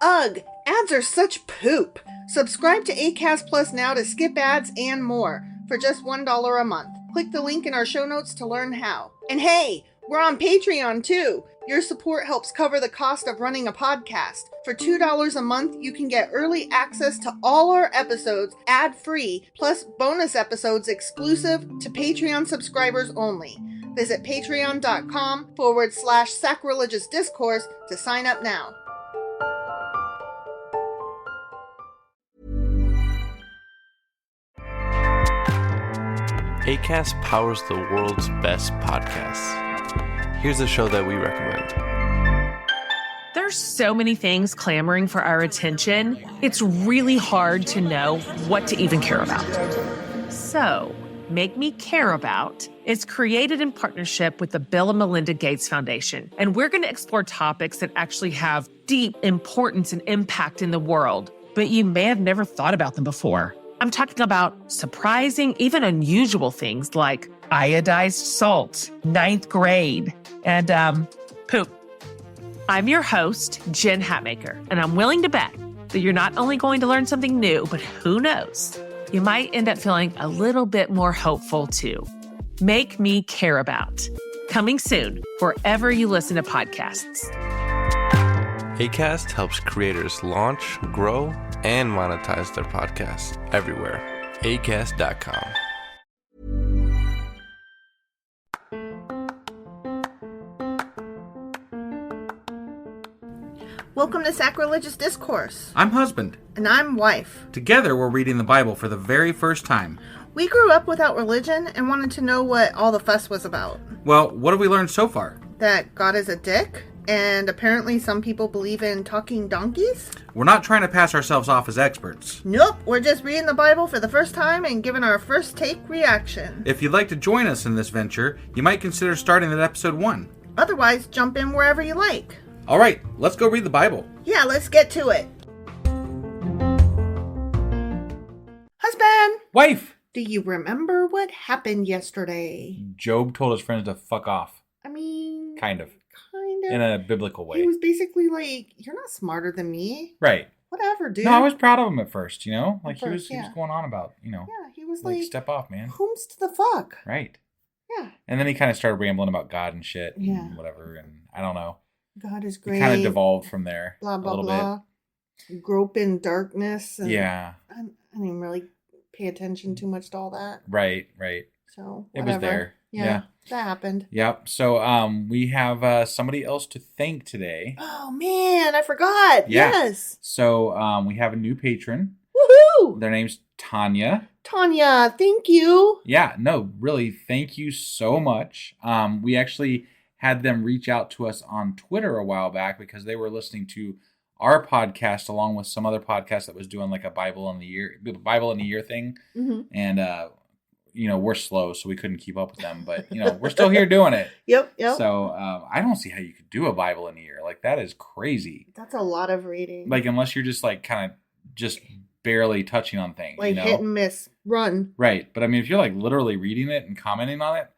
Ugh, ads are such poop. Subscribe to Acast Plus now to skip ads and more for just $1 a month. Click the link in our show notes to learn how. And hey, we're on Patreon too. Your support helps cover the cost of running a podcast. For $2 a month, you can get early access to all our episodes ad-free, plus bonus episodes exclusive to Patreon subscribers only. Visit patreon.com/sacrilegious discourse to sign up now. Acast powers the world's best podcasts. Here's a show that we recommend. There's so many things clamoring for our attention, it's really hard to know what to even care about. So, Make Me Care About is created in partnership with the Bill and Melinda Gates Foundation. And we're going to explore topics that actually have deep importance and impact in the world, but you may have never thought about them before. I'm talking about surprising, even unusual things like iodized salt, 9th grade, and poop. I'm your host, Jen Hatmaker, and I'm willing to bet that you're not only going to learn something new, but who knows, you might end up feeling a little bit more hopeful too. Make Me Care About. Coming soon, wherever you listen to podcasts. Acast helps creators launch, grow, and monetize their podcasts everywhere. Acast.com. Welcome to Sacrilegious Discourse. I'm husband. And I'm wife. Together, we're reading the Bible for the very first time. We grew up without religion and wanted to know what all the fuss was about. Well, what have we learned so far? That God is a dick, and apparently some people believe in talking donkeys. We're not trying to pass ourselves off as experts. Nope, we're just reading the Bible for the first time and giving our first take reaction. If you'd like to join us in this venture, you might consider starting at episode 1. Otherwise, jump in wherever you like. All right, let's go read the Bible. Yeah, let's get to it. Husband! Wife! Do you remember what happened yesterday? Job told his friends to fuck off. I mean... Kind of. Kind of. In a biblical way. He was basically like, you're not smarter than me. Right. Whatever, dude. No, I was proud of him at first, you know? Like, he was going on about, Yeah, he was like... step off, man. Whom's to the fuck? Right. Yeah. And then he kind of started rambling about God and shit. Yeah. And whatever, and I don't know. God is great. It kind of devolved from there. Blah, blah, a little blah. Bit. Grope in darkness. And yeah. I didn't even really pay attention too much to all that. Right. So, whatever. It was there. Yeah. That happened. Yep. So, we have somebody else to thank today. Oh, man. I forgot. Yeah. Yes. So, we have a new patron. Woohoo! Their name's Tanya. Tanya, thank you. Yeah. No, really, thank you so much. We actually had them reach out to us on Twitter a while back because they were listening to our podcast along with some other podcast that was doing like a Bible in the year thing. Mm-hmm. And, we're slow, so we couldn't keep up with them, but we're still here doing it. Yep. So, I don't see how you could do a Bible in a year. Like, that is crazy. That's a lot of reading. Like, unless you're just like kind of just barely touching on things, like hit and miss, run. Right. But I mean, if you're like literally reading it and commenting on it,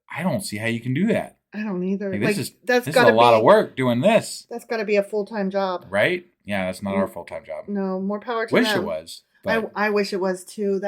I don't see how you can do that. I don't either. Like, this is a lot of work doing this. That's got to be a full-time job. Right? Yeah, that's not our full-time job. No, more power to them. Wish it was. I wish it was too.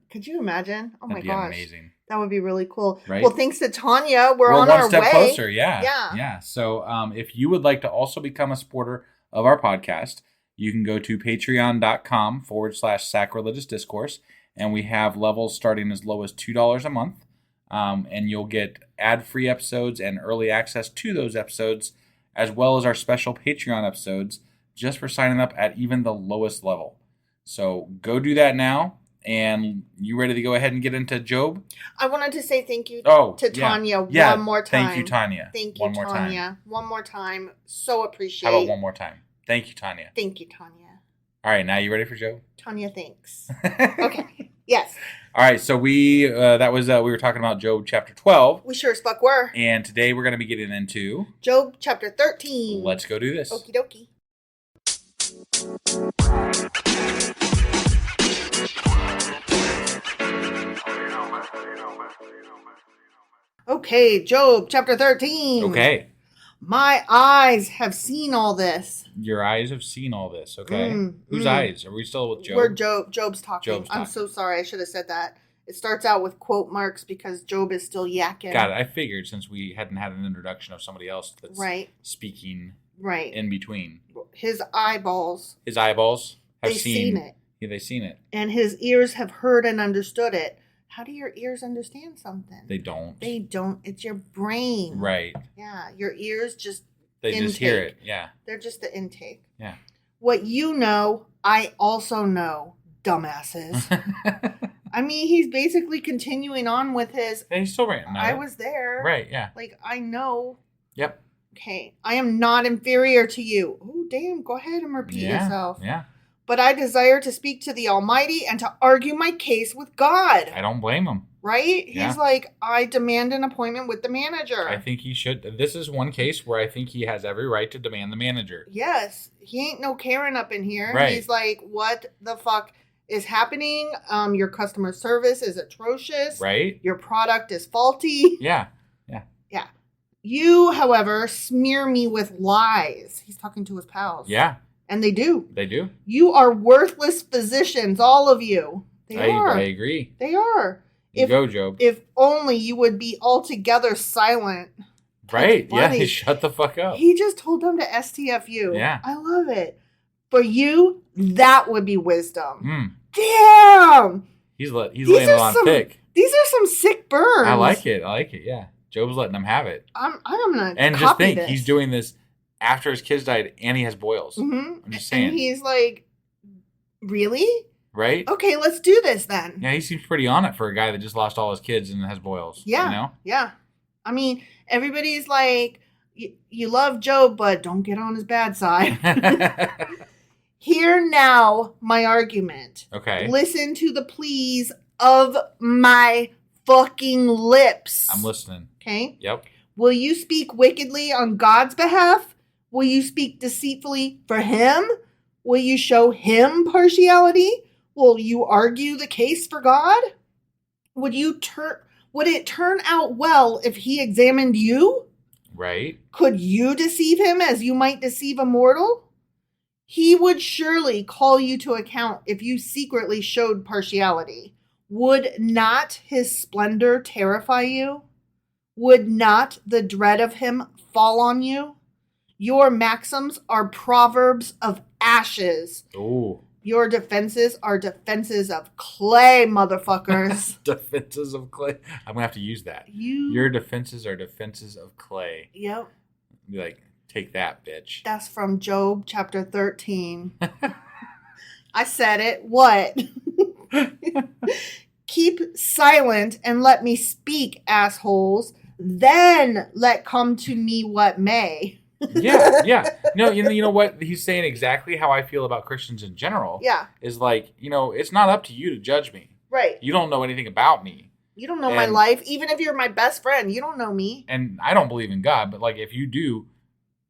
Could you imagine? Oh my gosh. That'd be amazing. That would be really cool. Right? Well, thanks to Tanya, we're on one our step way. Closer. Yeah. So if you would like to also become a supporter of our podcast, you can go to patreon.com/sacrilegious discourse, and we have levels starting as low as $2 a month. And you'll get ad-free episodes and early access to those episodes, as well as our special Patreon episodes, just for signing up at even the lowest level. So go do that now. And you ready to go ahead and get into Job? I wanted to say thank you to Tanya one more time. Thank you, Tanya. Thank you, Tanya. One more time. So appreciate. How about one more time? Thank you, Tanya. Thank you, Tanya. All right, now you ready for Job? Tanya, thanks. Okay. Yes. All right, so we were talking about Job chapter 12. We sure as fuck were. And today we're going to be getting into Job chapter 13. Let's go do this. Okie dokie. Okay, Job chapter 13. Okay. My eyes have seen all this. Your eyes have seen all this, okay? Whose mm. eyes? Are we still with Job? We're Job's talking. Job's I'm talking. so sorry. I should have said that. It starts out with quote marks because Job is still yakking. Got it. I figured since we hadn't had an introduction of somebody else that's speaking in between. His eyeballs. His eyeballs have They've seen it. Yeah, they've seen it. And his ears have heard and understood it. How do your ears understand something? They don't. They don't. It's your brain. Right. Yeah. Your ears just just hear it. Yeah. They're just the intake. Yeah. What you know, I also know, dumbasses. I mean, he's basically continuing on with his... Yeah, he's still ranting. I was there. Right, yeah. Like, I know. Yep. Okay. I am not inferior to you. Oh, damn. Go ahead and repeat yourself. Yeah. But I desire to speak to the Almighty and to argue my case with God. I don't blame him. Right? Yeah. He's like, I demand an appointment with the manager. I think he should. This is one case where I think he has every right to demand the manager. Yes. He ain't no Karen up in here. Right. He's like, what the fuck is happening? Your customer service is atrocious. Right. Your product is faulty. Yeah. Yeah. You, however, smear me with lies. He's talking to his pals. Yeah. And they do. They do. You are worthless physicians, all of you. They are. I agree. They are. Go, Job. If only you would be altogether silent. Right. Yeah, shut the fuck up. He just told them to STFU. Yeah. I love it. For you, that would be wisdom. Damn. He's laying it on thick. These are some sick burns. I like it, yeah. Job's letting him have it. I'm gonna And copy just think, this. he's doing this after his kids died and he has boils. Mm-hmm. I'm just saying. And he's like, really? Right? Okay, let's do this then. Yeah, he seems pretty on it for a guy that just lost all his kids and has boils. Yeah. You know? Yeah. I mean, everybody's like, you love Job, but don't get on his bad side. Hear now my argument. Okay. Listen to the pleas of my fucking lips. I'm listening. Okay? Yep. Will you speak wickedly on God's behalf? Will you speak deceitfully for him? Will you show him partiality? Will you argue the case for God? Would it turn out well if he examined you? Right. Could you deceive him as you might deceive a mortal? He would surely call you to account if you secretly showed partiality. Would not his splendor terrify you? Would not the dread of him fall on you? Your maxims are proverbs of ashes. Ooh. Your defenses are defenses of clay, motherfuckers. Defenses of clay. I'm going to have to use that. Your defenses are defenses of clay. Yep. Be like, take that, bitch. That's from Job chapter 13. I said it. What? Keep silent and let me speak, assholes. Then let come to me what may. Yeah. No, you know what? He's saying exactly how I feel about Christians in general. Yeah. Is like, it's not up to you to judge me. Right. You don't know anything about me. You don't know my life. Even if you're my best friend, you don't know me. And I don't believe in God, but like if you do,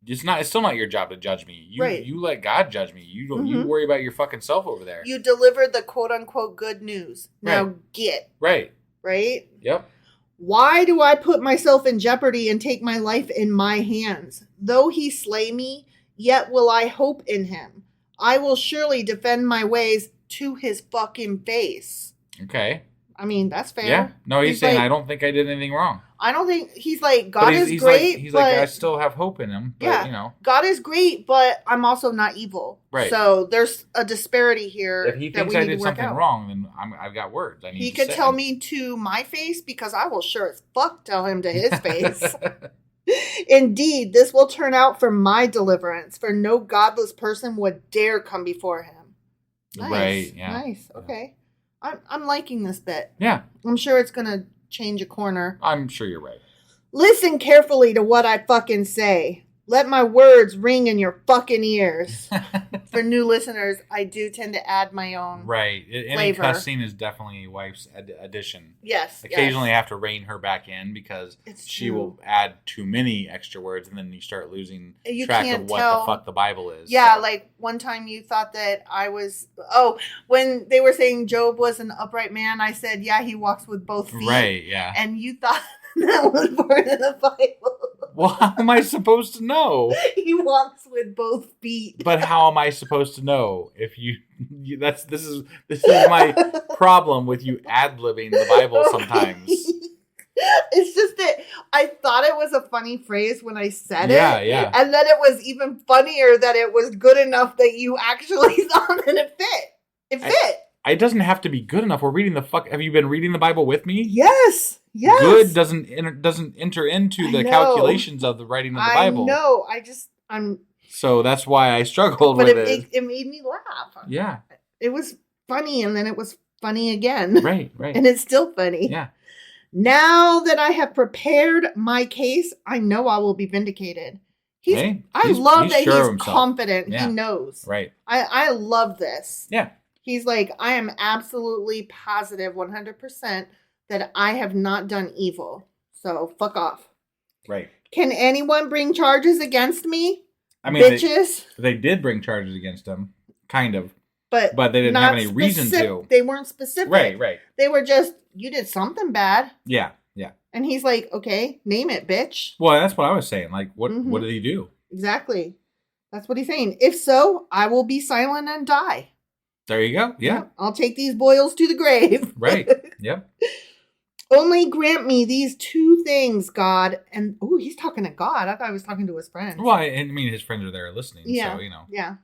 it's still not your job to judge me. You let God judge me. You don't you worry about your fucking self over there. You delivered the quote unquote good news. Now get. Right. Right? Yep. Why do I put myself in jeopardy and take my life in my hands? Though he slay me, yet will I hope in him. I will surely defend my ways to his fucking face. Okay. I mean, that's fair. Yeah. No, he's saying, I don't think I did anything wrong. I don't think, he's like, God is great. He's like, I still have hope in him. But, God is great, but I'm also not evil. Right. So there's a disparity here. If he thinks I did something wrong, then I've got words. He could tell me to my face because I will sure as fuck tell him to his face. Indeed, this will turn out for my deliverance, for no godless person would dare come before him. Nice. Right. Yeah. Nice. Okay. I'm liking this bit. Yeah. I'm sure it's going to change a corner. I'm sure you're right. Listen carefully to what I fucking say. Let my words ring in your fucking ears. For new listeners, I do tend to add my own Any flavor. cussing is definitely wife's addition. Yes. Occasionally I have to rein her back in because she will add too many extra words and then you start losing track of what the fuck the Bible is. Yeah, like one time you thought that I was... Oh, when they were saying Job was an upright man, I said, yeah, he walks with both feet. Right, yeah. And you thought that was part of the Bible. Well, how am I supposed to know? He walks with both feet. But how am I supposed to know if this is my problem with you ad-libbing the Bible sometimes. It's just that I thought it was a funny phrase when I said it. Yeah. And then it was even funnier that it was good enough that you actually thought that it fit. It fit. It doesn't have to be good enough. We're reading Have you been reading the Bible with me? Yes. Good doesn't enter into the calculations of the writing of the Bible. No, So that's why I struggled with it. But it made me laugh. Yeah. It was funny, and then it was funny again. Right. And it's still funny. Yeah. Now that I have prepared my case, I know I will be vindicated. I love that he's confident. Yeah. He knows. Right. I love this. Yeah. He's like, I am absolutely positive 100% that I have not done evil. So fuck off. Right. Can anyone bring charges against me? I mean, bitches. They did bring charges against him, kind of. But they didn't have any reason to. They weren't specific. Right. They were just, you did something bad. Yeah. And he's like, okay, name it, bitch. Well, that's what I was saying. Like, what did he do? Exactly. That's what he's saying. If so, I will be silent and die. There you go. Yeah. I'll take these boils to the grave. Right. Yep. Only grant me these two things, God. And, he's talking to God. I thought he was talking to his friends. Well, I mean, his friends are there listening. Yeah. So, you know. Yeah.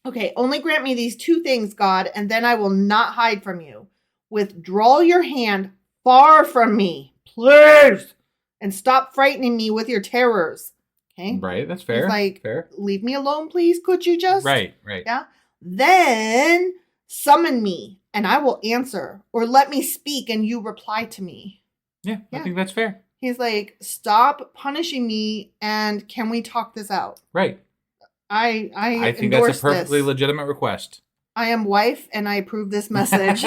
Okay. Only grant me these two things, God, and then I will not hide from you. Withdraw your hand far from me, please, and stop frightening me with your terrors. Okay. Right. That's fair. He's like, fair. Leave me alone, please. Could you just? Right. Yeah. Then summon me and I will answer, or let me speak and you reply to me. Yeah. I think that's fair. He's like, stop punishing me and can we talk this out? Right. I think that's a perfectly legitimate request. I am wife and I approve this message.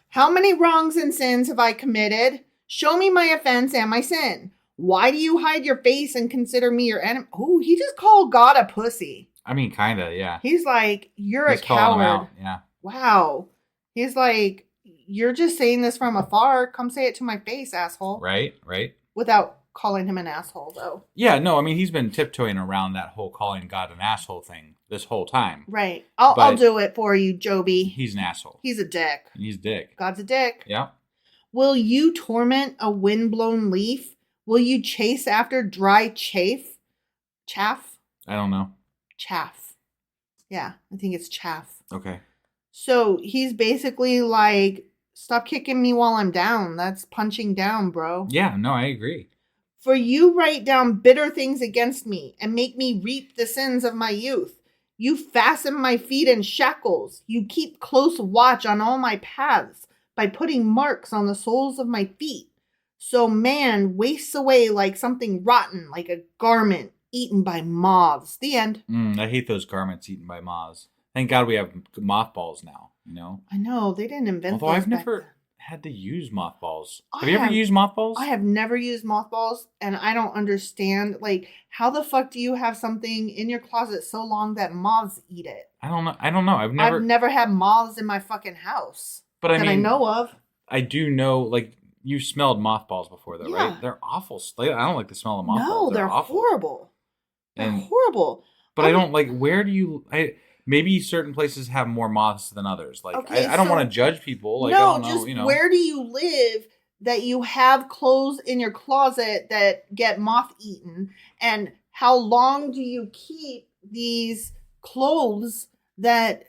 How many wrongs and sins have I committed? Show me my offense and my sin. Why do you hide your face and consider me your enemy? Oh, he just called God a pussy. I mean, kind of, yeah. He's like, you're a coward. Yeah. Wow. He's like, you're just saying this from afar. Come say it to my face, asshole. Right. Without calling him an asshole, though. Yeah, no, I mean, he's been tiptoeing around that whole calling God an asshole thing this whole time. Right. I'll do it for you, Joby. He's an asshole. He's a dick. He's a dick. God's a dick. Yeah. Will you torment a windblown leaf? Will you chase after dry chaff? Chaff? I don't know. Chaff. Yeah, I think it's chaff. Okay. So he's basically like, stop kicking me while I'm down. That's punching down, bro. Yeah, no, I agree. For you write down bitter things against me and make me reap the sins of my youth. You fasten my feet in shackles. You keep close watch on all my paths by putting marks on the soles of my feet. So man wastes away like something rotten, like a garment eaten by moths. The end. I hate those garments eaten by moths. Thank God we have mothballs now, you know? I know, they didn't invent Although I've never had to use mothballs. Have you ever used mothballs? I have never used mothballs, and I don't understand, like, how the fuck do you have something in your closet so long that moths eat it? I don't know. I've never had moths in my fucking house. But I know of. I do know, like, you've smelled mothballs before, though, Yeah. right? They're awful. I don't like the smell of mothballs. No, they're awful. horrible. They're horrible. But I don't, like, where do you... Maybe certain places have more moths than others. Like, okay, I don't want to judge people. Like, no, I don't know, just where do you live that you have clothes in your closet that get moth eaten? And how long do you keep these clothes that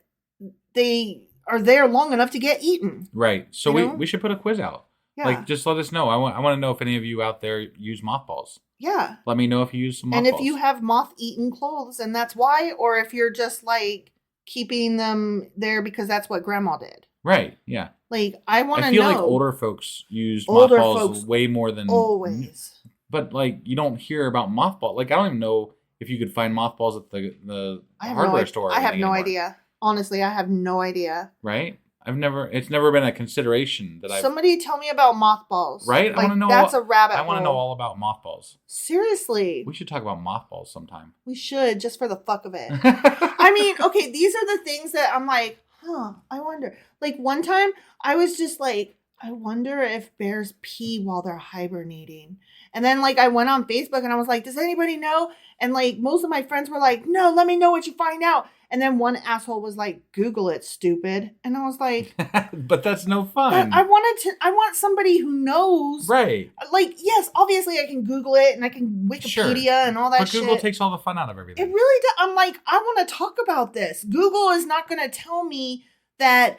they are there long enough to get eaten? Right. So we should put a quiz out. Yeah. Like, just let us know. I want to know if any of you out there use mothballs. Yeah. Let me know if you use some mothballs. And if you have moth-eaten clothes and that's why, or if you're just like keeping them there because that's what grandma did. Right. Yeah. Like, I want to know. I feel like older folks use mothballs way more than... Always. But, like, you don't hear about mothballs. Like, I don't even know if you could find mothballs at the hardware store. I have no idea. Honestly, I have no idea. Right? It's never been a consideration that Somebody tell me about mothballs. Right? I want to know. That's a rabbit hole. I want to know all about mothballs. Seriously. We should talk about mothballs sometime. We should, just for the fuck of it. I mean, okay, these are the things that I'm like, I wonder. Like, one time, I was just like, I wonder if bears pee while they're hibernating. And then, like, I went on Facebook and I was like, does anybody know? And, like, most of my friends were like, no, let me know what you find out. And then one asshole was like, Google it, stupid. And I was like, but that's no fun. I want somebody who knows. Right. Like, yes, obviously I can Google it and I can Wikipedia and all that shit. But Google takes all the fun out of everything. It really does. I'm like, I want to talk about this. Google is not going to tell me that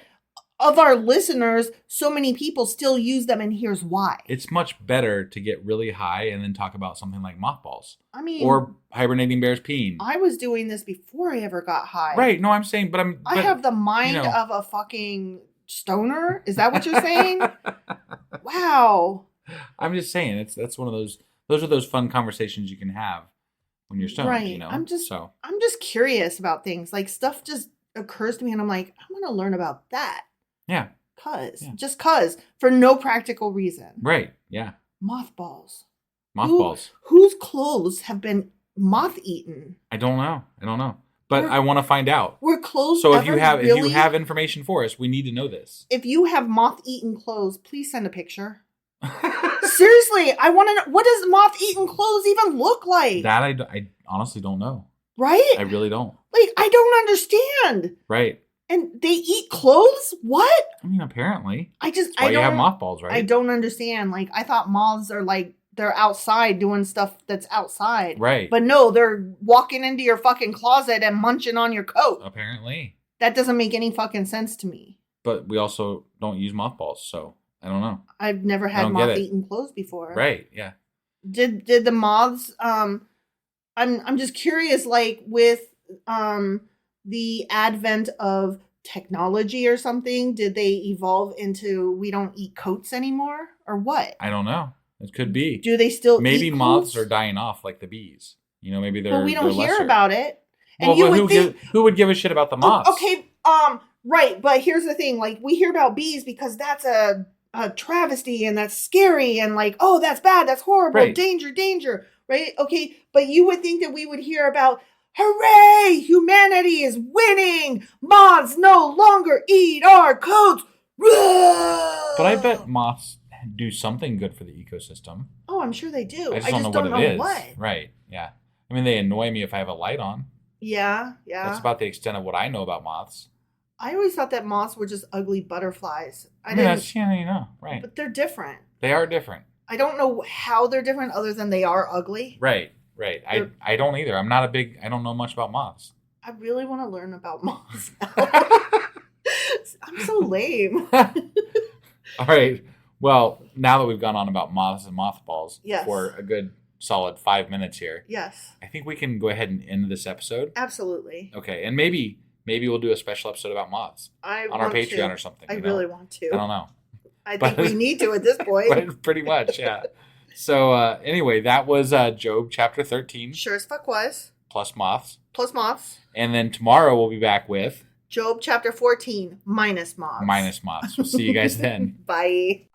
of our listeners, so many people still use them, and here's why. It's much better to get really high and then talk about something like mothballs. I mean, or hibernating bears peeing. I was doing this before I ever got high. Right. No, I'm saying, I have the mind of a fucking stoner. Is that what you're saying? Wow. I'm just saying, that's one of those are those fun conversations you can have when you're stoned, right. you know? I'm just curious about things. Like, stuff just occurs to me and I'm like, I want to learn about that. Yeah. Just cause, for no practical reason. Right, yeah. Mothballs. Whose clothes have been moth-eaten? I don't know. But I want to find out. Were clothes So if you have information for us, we need to know this. If you have moth-eaten clothes, please send a picture. Seriously, I want to know, what does moth-eaten clothes even look like? That I honestly don't know. Right? I really don't. Like, I don't understand. Right. And they eat clothes? What? I mean, apparently. That's why you have mothballs, right? I don't understand. Like, I thought moths are like, they're outside doing stuff that's outside. Right. But no, they're walking into your fucking closet and munching on your coat. Apparently. That doesn't make any fucking sense to me. But we also don't use mothballs, so I don't know. I've never had moth-eaten clothes before. Right, yeah. Did the moths, I'm just curious, like, with the advent of technology or something, did they evolve into we don't eat coats anymore or what? I don't know. It could be. Do they still maybe eat moths coats? are dying off like the bees. You know, maybe they're But we don't hear lesser. about it. And well, you but would who would give a shit about the moths? Okay, right, but here's the thing, like, we hear about bees because that's a travesty and that's scary and like, oh, that's bad, that's horrible, right. danger, right? Okay, but you would think that we would hear about, hooray, humanity is winning, moths no longer eat our coats. But I bet moths do something good for the ecosystem. Oh, I'm sure they do. I just don't know what it is. Right, yeah. I mean, they annoy me if I have a light on. Yeah. That's about the extent of what I know about moths. I always thought that moths were just ugly butterflies. That's, right. But they're different. They are different. I don't know how they're different other than they are ugly. Right. I don't either. I don't know much about moths. I really want to learn about moths now. I'm so lame. All right. Well, now that we've gone on about moths and mothballs yes. for a good solid 5 minutes here. Yes. I think we can go ahead and end this episode. Absolutely. Okay. And maybe we'll do a special episode about moths on our Patreon or something. I really want to. I don't know. I think we need to at this point. But pretty much, yeah. So anyway, that was Job chapter 13. Sure as fuck was. Plus moths. And then tomorrow we'll be back with Job chapter 14 minus moths. We'll see you guys then. Bye.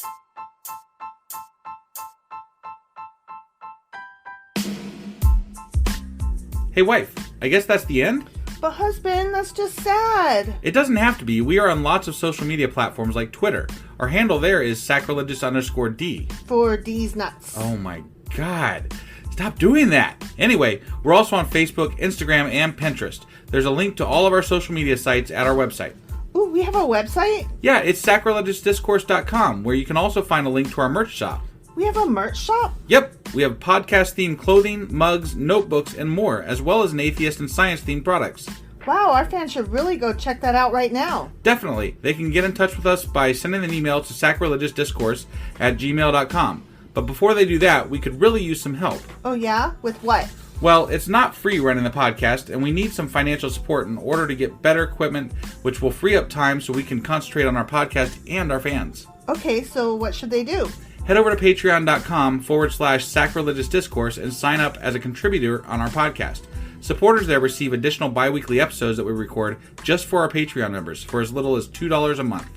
Hey wife, I guess that's the end? But husband, that's just sad. It doesn't have to be. We are on lots of social media platforms like Twitter. Our handle there is sacrilegious_D. For D's nuts. Oh my God. Stop doing that. Anyway, we're also on Facebook, Instagram, and Pinterest. There's a link to all of our social media sites at our website. Ooh, we have a website? Yeah, it's sacrilegiousdiscourse.com, where you can also find a link to our merch shop. We have a merch shop? Yep, we have podcast-themed clothing, mugs, notebooks, and more, as well as an atheist and science-themed products. Wow, our fans should really go check that out right now. Definitely. They can get in touch with us by sending an email to sacrilegiousdiscourse@gmail.com. But before they do that, we could really use some help. Oh yeah? With what? Well, it's not free running the podcast, and we need some financial support in order to get better equipment, which will free up time so we can concentrate on our podcast and our fans. Okay, so what should they do? Head over to patreon.com/sacrilegiousdiscourse and sign up as a contributor on our podcast. Supporters there receive additional bi-weekly episodes that we record just for our Patreon members for as little as $2 a month.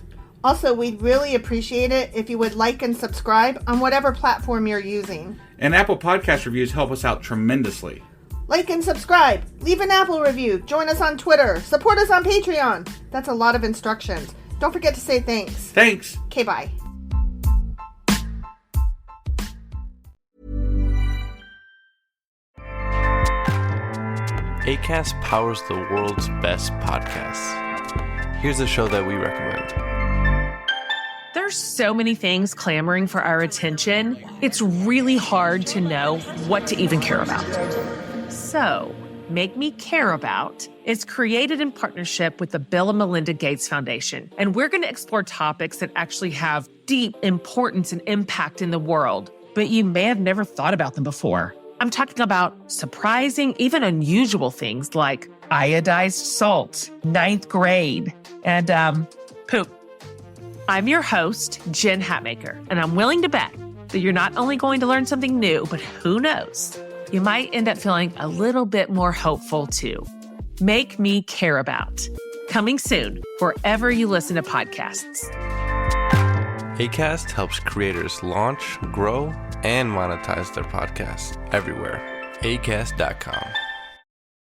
Also, we'd really appreciate it if you would like and subscribe on whatever platform you're using. And Apple Podcast reviews help us out tremendously. Like and subscribe. Leave an Apple review. Join us on Twitter. Support us on Patreon. That's a lot of instructions. Don't forget to say thanks. Thanks. Okay, bye. Acast powers the world's best podcasts. Here's a show that we recommend. There's so many things clamoring for our attention, it's really hard to know what to even care about. So, Make Me Care About is created in partnership with the Bill and Melinda Gates Foundation. And we're going to explore topics that actually have deep importance and impact in the world, but you may have never thought about them before. I'm talking about surprising, even unusual things like iodized salt, 9th grade, and poop. I'm your host, Jen Hatmaker, and I'm willing to bet that you're not only going to learn something new, but who knows, you might end up feeling a little bit more hopeful too. Make Me Care About. Coming soon, wherever you listen to podcasts. Acast helps creators launch, grow, and monetize their podcasts everywhere. Acast.com.